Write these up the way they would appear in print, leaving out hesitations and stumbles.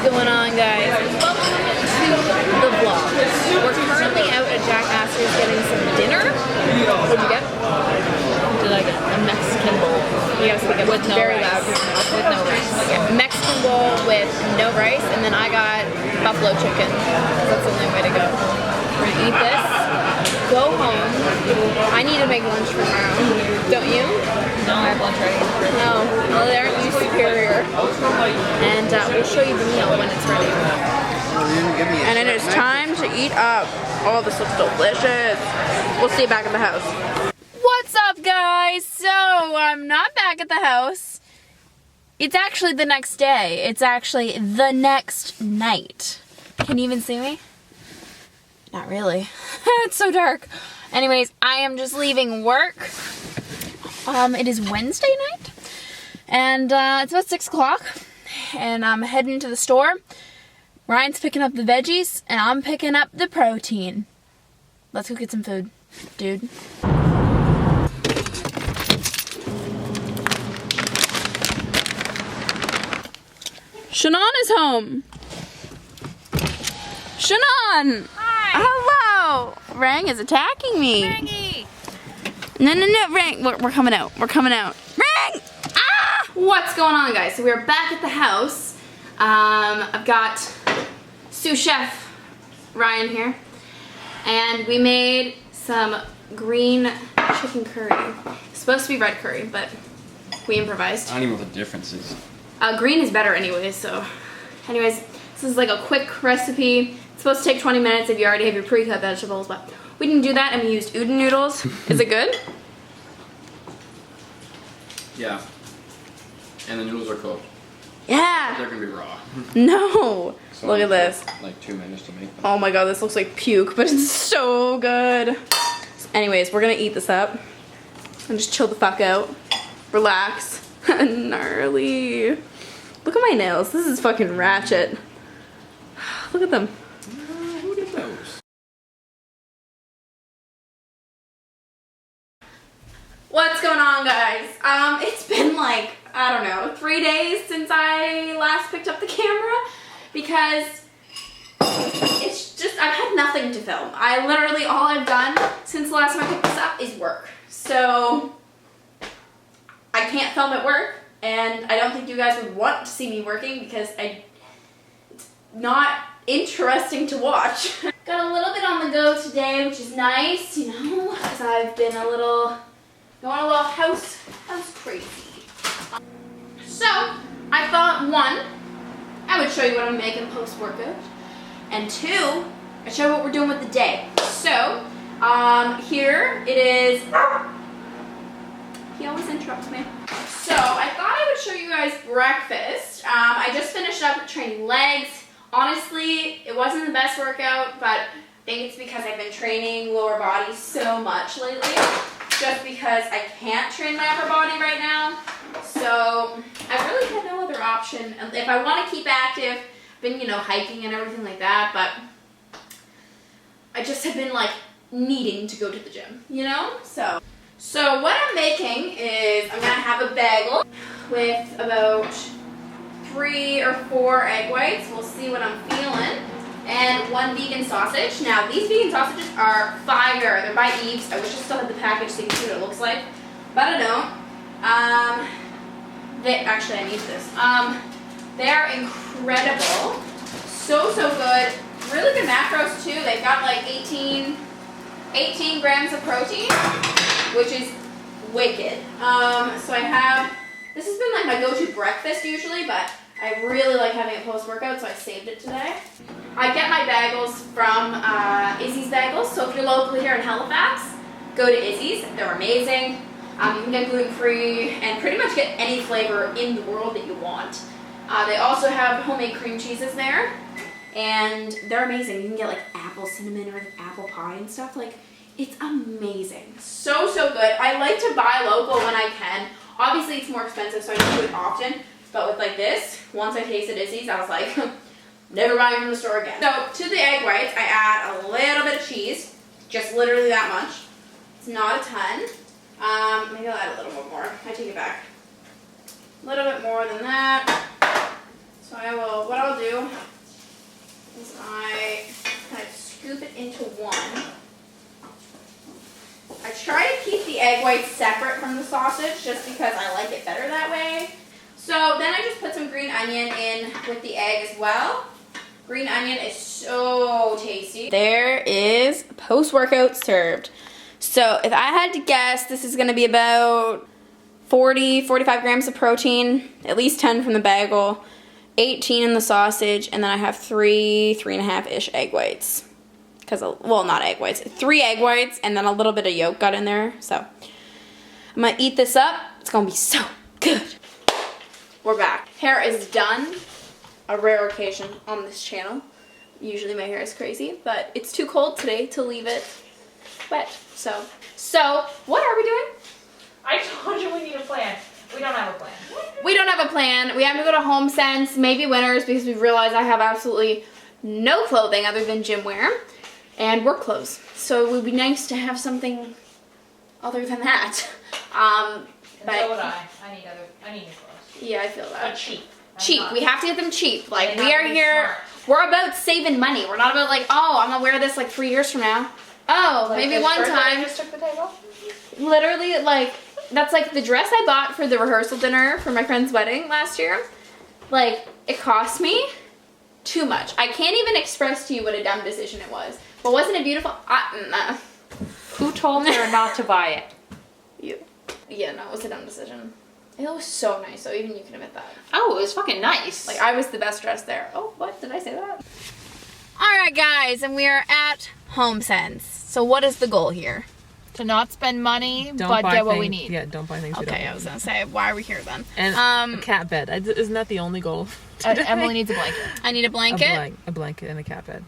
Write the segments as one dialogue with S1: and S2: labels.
S1: going on, guys? Welcome to the vlog. We're currently out at Jack Astor's getting some dinner. What'd you get?
S2: What did I get? A Mexican bowl.
S1: You gotta speak up
S2: With no
S1: very
S2: rice.
S1: loud.
S2: With no rice.
S1: Yeah, Mexican bowl with no rice, and then I got buffalo chicken. That's the only way to go. We're gonna eat this, go home. I need to make lunch for tomorrow. Don't you?
S2: No, I have lunch ready.
S1: No. Well, they aren't you superior. And we'll show you the meal when it's ready. And it is time to eat up. Oh, this looks delicious. We'll see you back at the house. What's up, guys? So, I'm not back at the house. It's actually the next day. It's actually the next night. Can you even see me? Not really. It's so dark. Anyways, I am just leaving work. It is Wednesday night. And it's about 6 o'clock. And I'm heading to the store. Ryan's picking up the veggies, and I'm picking up the protein. Let's go get some food, dude. Shannon is home. Shannon!
S2: Hi!
S1: Hello! Rang is attacking me.
S2: Maggie!
S1: No, Rang. We're coming out. We're coming out. Rang! Ah! What's going on, guys? So we're back at the house. I've got sous chef Ryan here. And we made some green chicken curry. It's supposed to be red curry, but we improvised.
S3: I don't even know what the difference is.
S1: Green is better anyways, so. Anyways, this is like a quick recipe. It's supposed to take 20 minutes if you already have your pre-cut vegetables, but we didn't do that and we used udon noodles. Is it good?
S3: Yeah. And the noodles are cooked.
S1: Yeah.
S3: They're gonna be raw.
S1: No.
S3: So
S1: Look
S3: it
S1: at this.
S3: took, like 2 minutes to make them.
S1: Oh my god, this looks like puke, but it's so good. Anyways, we're gonna eat this up and just chill the fuck out. Relax. Gnarly. Look at my nails. This is fucking ratchet. Look at them.
S3: Who did those?
S1: What's going on, guys? It's been like, I don't know, 3 days since I last picked up the camera because it's just, I've had nothing to film. I literally, all I've done since the last time I picked this up is work. So, I can't film at work, and I don't think you guys would want to see me working because it's not interesting to watch. Got a little bit on the go today, which is nice, you know, because I've been going a little house crazy. So, I thought, 1, I would show you what I'm making post-workout, and 2, I'd show you what we're doing with the day. So, here it is. He always interrupts me. So, I thought I would show you guys breakfast. I just finished up training legs. Honestly, it wasn't the best workout, but I think it's because I've been training lower body so much lately. Just because I can't train my upper body right now. So, I really had no other option. If I want to keep active, I've been, you know, hiking and everything like that, but I just have been, like, needing to go to the gym, you know? So what I'm making is I'm going to have a bagel with about 3 or 4 egg whites. We'll see what I'm feeling. And 1 vegan sausage. Now, these vegan sausages are fire. They're by Eve's. I wish I still had the package so you can see what it looks like. But I don't. Actually, I need this. They're incredible. So good. Really good macros, too. They've got like 18 grams of protein, which is wicked. So I have, this has been like my go-to breakfast usually, but I really like having it post-workout, so I saved it today. I get my bagels from Izzy's Bagels, so if you're locally here in Halifax, go to Izzy's. They're amazing. You can get gluten-free and pretty much get any flavor in the world that you want. They also have homemade cream cheeses there, and they're amazing. You can get like apple cinnamon or like apple pie and stuff. Like, it's amazing. So good. I like to buy local when I can. Obviously, it's more expensive, so I don't do it often. But with like this, once I tasted Izzy's, I was like, never buying from the store again. So to the egg whites, I add a little bit of cheese, just literally that much. It's not a ton. Maybe I'll add a little bit more. I take it back. A little bit more than that. So I will, what I'll do, the egg whites separate from the sausage just because I like it better that way. So then I just put some green onion in with the egg as well. Green onion is so tasty. There is post-workout served. So if I had to guess, this is gonna be about 40, 45 grams of protein, at least 10 from the bagel, 18 in the sausage, and then I have 3.5-ish egg whites. Well, not egg whites, 3 egg whites, and then a little bit of yolk got in there. So I'm gonna eat this up. It's gonna be so good. We're back. Hair is done. A rare occasion on this channel. Usually my hair is crazy, but it's too cold today to leave it wet. So what are we doing?
S2: I told you we need a plan. We don't have a plan.
S1: We don't have a plan. We have to go to HomeSense, maybe Winners, because we've realized I have absolutely no clothing other than gym wear and work clothes. So it would be nice to have something other than that.
S2: But so would I. I need new clothes.
S1: Yeah, I feel that.
S2: But cheap.
S1: Cheap. We have to get them cheap. Like,
S2: They
S1: we
S2: have
S1: are
S2: to be
S1: here.
S2: smart.
S1: We're about saving money. We're not about like, oh, I'm gonna wear this like 3 years from now. Oh,
S2: Like
S1: maybe
S2: this
S1: one
S2: shirt that I
S1: time.
S2: just took the table?
S1: Literally, like, that's like the dress I bought for the rehearsal dinner for my friend's wedding last year. Like, it cost me too much. I can't even express to you what a dumb decision it was. But wasn't it beautiful?
S2: Who told her not to buy it?
S1: You. Yeah, no, it was a dumb decision. It was so nice, so even you can admit that.
S2: Oh, it was fucking nice.
S1: Like, I was the best dressed there. Oh, what? Did I say that? Alright, guys, and we are at HomeSense. So what is the goal here?
S2: to not spend money,
S4: Don't
S2: but
S4: buy
S2: get what
S4: things-
S2: we need.
S4: Yeah, don't buy things we don't
S1: Okay, I
S4: need.
S1: was gonna say, why are we here then?
S4: And a cat bed. Isn't that the only goal?
S2: Emily needs a blanket.
S1: I need a blanket.
S4: A blanket and a cat bed.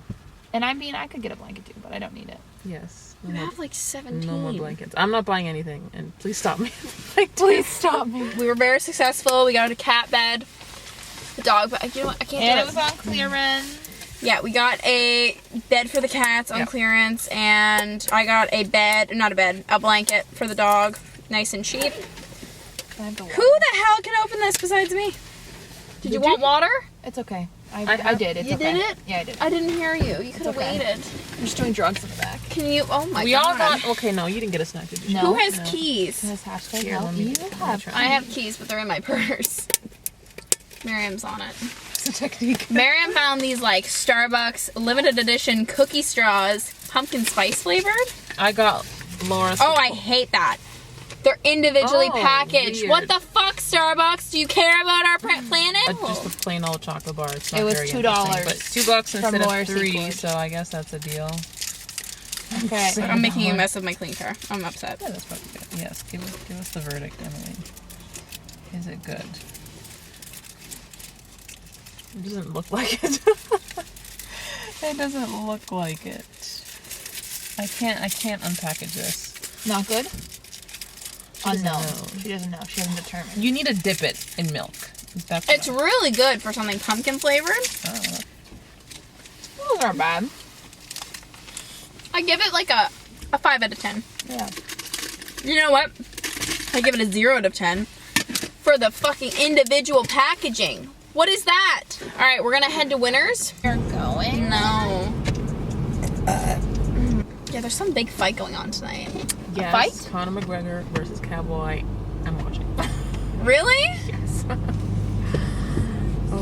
S2: And I mean, I could get a blanket too, but I don't need it.
S4: Yes.
S1: You have like 17.
S4: No more blankets. I'm not buying anything, and please stop me.
S2: Please stop me.
S1: We were very successful. We got a cat bed, a dog bed. You know what? I can't
S2: And
S1: do
S2: it was on clearance.
S1: Yeah, we got a bed for the cats on
S4: Yep.
S1: clearance, and I got a bed, not a bed, a blanket for the dog, nice and cheap.
S2: Can I have the water?
S1: Who the hell can open this besides me? Did you want water?
S2: It's okay. I
S4: have-
S2: did. It's
S1: You
S2: okay.
S1: did it?
S2: Yeah, I did.
S1: I didn't hear you. You could have
S2: okay.
S1: waited.
S2: I'm just doing drugs in the back.
S1: Can you? Oh my
S4: We
S1: god.
S4: all got. Okay, no, you didn't get a snack, did you?
S2: No.
S1: Who has
S4: No.
S1: keys?
S2: This hashtag
S4: Here,
S2: help
S4: let me-
S2: you
S4: let me
S2: have.
S4: try.
S1: I have keys, but they're in my purse. Miriam's on it.
S4: It's a technique.
S1: Miriam found these like Starbucks limited edition cookie straws, pumpkin spice flavored.
S4: I got Laura's.
S1: Oh, I hate that. They're individually
S4: Oh,
S1: packaged.
S4: weird.
S1: What the fuck, Starbucks? Do you care about our planet?
S4: Just a plain old chocolate bar. It's not
S2: It was
S4: very
S2: $2
S4: interesting, but $2
S2: from
S4: instead
S2: Laura
S4: of $3,
S2: Secord.
S4: so I guess that's a deal.
S2: Okay.
S1: I'm making a mess of my clean car. I'm upset.
S4: Yeah, that's probably good. Yes, give us the verdict, Emily. Is it good? It doesn't look like it. It doesn't look like it. I can't unpackage this.
S2: Not good? Unknown.
S4: know.
S2: She doesn't know. She hasn't determined.
S4: You need to dip it in milk. That's
S1: It's
S4: what
S1: really good for something pumpkin flavored.
S2: Those aren't bad.
S1: I give it like a 5 out of 10.
S2: Yeah.
S1: You know what? I give it a 0 out of 10 for the fucking individual packaging. What is that? All right, we're gonna head to Winners.
S2: You're going?
S1: No. Yeah, there's some big fight going on tonight.
S4: yes,
S2: fight?
S4: Conor McGregor versus Cowboy. I'm watching.
S1: Really?
S4: Yes.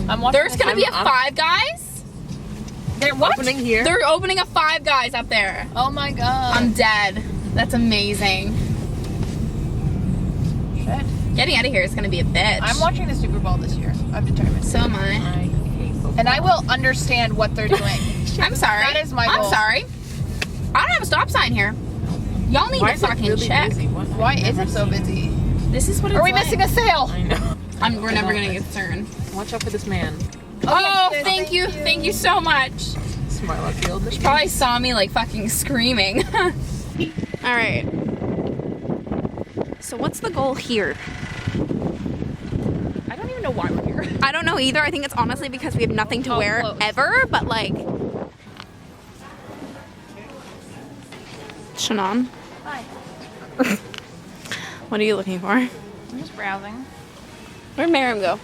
S2: I'm watching.
S1: There's gonna be a
S4: I'm-
S1: Five Guys?
S2: There, what?
S4: Opening here.
S1: They're opening a Five Guys up there.
S2: Oh my god.
S1: I'm dead. That's amazing.
S2: Shit.
S1: Getting out of here is gonna be a bitch.
S2: I'm watching the Super Bowl this year. I've determined.
S1: So am
S4: I
S1: I.
S4: hate football.
S2: And I will understand what they're doing.
S1: I'm sorry.
S2: That is my
S1: I'm
S2: goal.
S1: sorry. I don't have a stop sign here. Y'all need
S4: Why
S1: to
S4: is it
S1: fucking
S4: really
S1: check.
S4: busy?
S2: Why is it so busy?
S1: This is what it's
S2: Are we
S1: like.
S2: missing a sale?
S4: I know.
S1: We're never gonna get concerned.
S4: Watch out for this man.
S1: Oh,
S2: yes,
S1: thank you. Thank you so much.
S4: Smile at field.
S1: Probably saw me like fucking screaming. All right. So what's the goal here?
S2: I don't even know why we're here.
S1: I don't know either. I think it's honestly because we have nothing to wear
S2: clothes.
S1: ever, but like. Shannon,
S2: Hi.
S1: what are you looking for?
S2: I'm just browsing.
S1: Where'd Miriam go?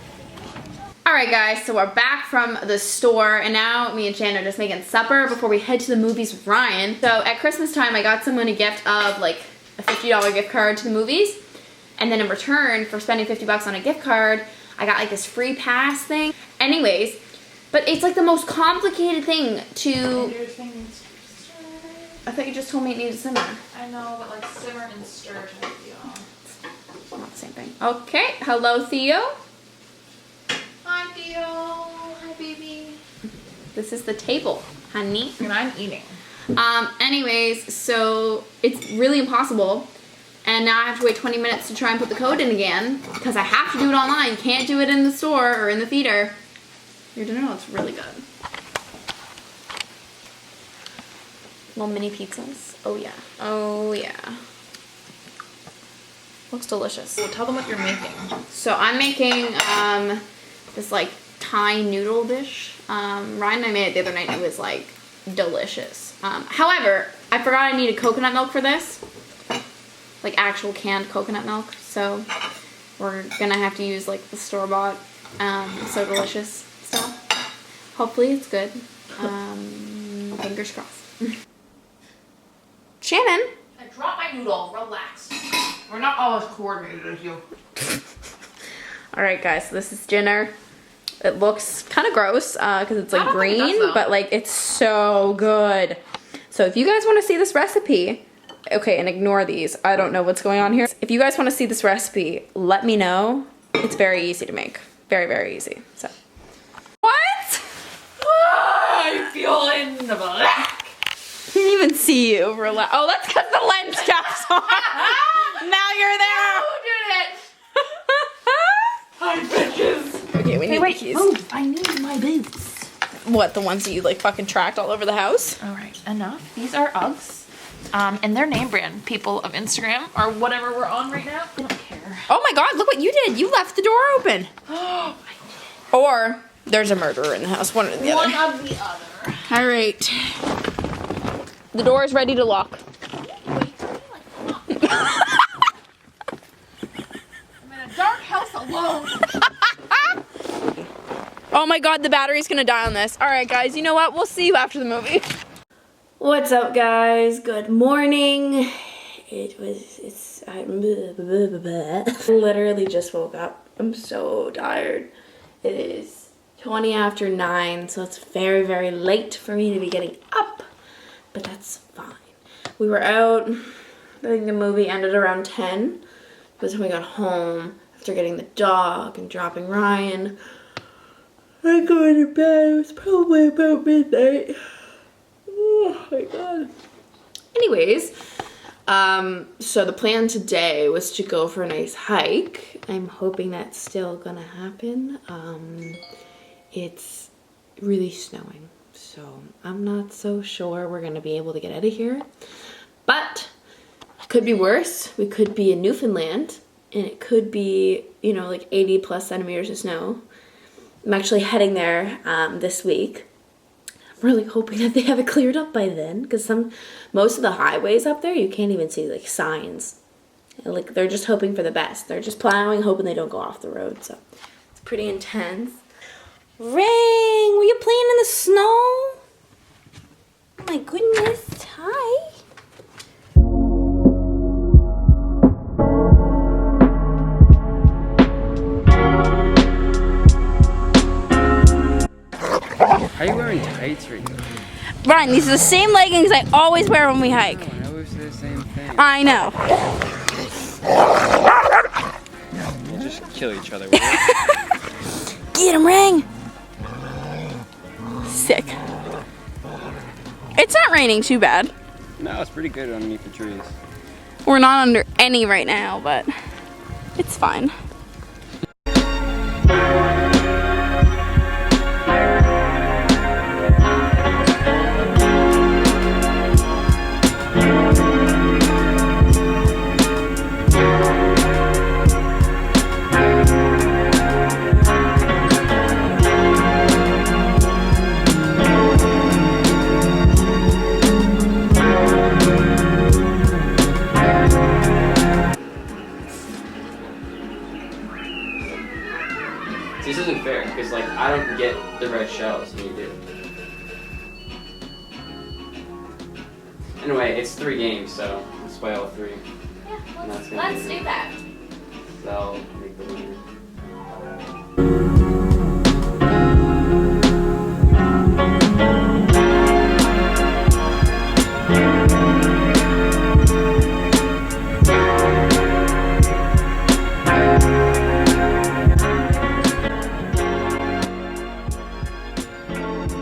S1: Alright guys, so we're back from the store and now me and Shannon are just making supper before we head to the movies with Ryan. So at Christmas time I got someone a gift of like a $50 gift card to the movies. And then in return for spending $50 on a gift card, I got like this free pass thing. Anyways, but it's like the most complicated thing to... I thought you just told me it needed to simmer.
S2: I know, but like simmer and stir type deal.
S1: Not the same thing. Okay, hello Theo.
S2: Hi Theo. Hi baby.
S1: This is the table, honey.
S2: And I'm eating.
S1: Anyways, so it's really impossible. And now I have to wait 20 minutes to try and put the code in again because I have to do it online. Can't do it in the store or in the theater. Your dinner looks really good. Little mini pizzas. Oh yeah. Oh yeah. Looks delicious.
S2: Well, tell them what you're making.
S1: So I'm making this like Thai noodle dish. Ryan and I made it the other night and it was like delicious. However, I forgot I needed coconut milk for this. Like actual canned coconut milk. So we're gonna have to use like the store-bought So Delicious stuff. Hopefully it's good. Fingers crossed. Shannon.
S2: I dropped my noodle. Relax. We're not all as coordinated as you.
S1: Alright guys, so this is dinner. It looks kind of gross because it's like green, but like it's so good. So if you guys want to see this recipe, okay, and ignore these. I don't know what's going on here. If you guys want to see this recipe, let me know. It's very easy to make. Very, very easy. So. What?
S2: I feel in the black.
S1: Can't even see you. Oh, that's because the lens cap's on. Now you're there.
S2: Who did it? Hi, bitches.
S1: Okay, we need the keys.
S2: Move. I need my boots.
S1: What, the ones that you like fucking tracked all over the house?
S2: All right, enough. These are Uggs. And they're name brand, people of Instagram or whatever we're on right now. I don't care.
S1: Oh my god, look what you did. You left the door open. Or there's a murderer in the house. One or the other.
S2: One of the other.
S1: All right. The door is ready to lock.
S2: I'm in a dark house alone.
S1: Oh my god, the battery's gonna die on this. All right, guys, you know what? We'll see you after the movie. What's up, guys? Good morning. I literally just woke up. I'm so tired. It is 20 after 9, so it's very, very late for me to be getting up, but that's fine. We were out, I think the movie ended around 10. By the time we got home, after getting the dog and dropping Ryan, I go to bed. It was probably about midnight. Oh my god. Anyways, so the plan today was to go for a nice hike. I'm hoping that's still gonna happen. It's really snowing, so I'm not so sure we're gonna be able to get out of here. But it could be worse. We could be in Newfoundland, and it could be, you know, like 80 plus centimeters of snow. I'm actually heading there this week. I'm really hoping that they have it cleared up by then, because most of the highways up there, you can't even see like signs. Like they're just hoping for the best. They're just plowing, hoping they don't go off the road. So it's pretty intense. Ring, were you playing in the snow? Oh my goodness, hi.
S3: How are you wearing tights right now?
S1: Ryan, these are the same leggings I always wear when we hike.
S3: I always say the same thing.
S1: I know.
S3: We'll just kill each other with it.
S1: Get him, Ring. Sick. It's not raining too bad.
S3: No, it's pretty good underneath the trees.
S1: We're not under any right now, but it's fine.
S3: This isn't fair, because like I don't get the red shells and you do. Anyway, it's 3 games, so it's Just buy all 3.
S1: Yeah,
S3: And that's
S1: let's
S3: gonna be
S1: do that.
S3: That'll make the winner.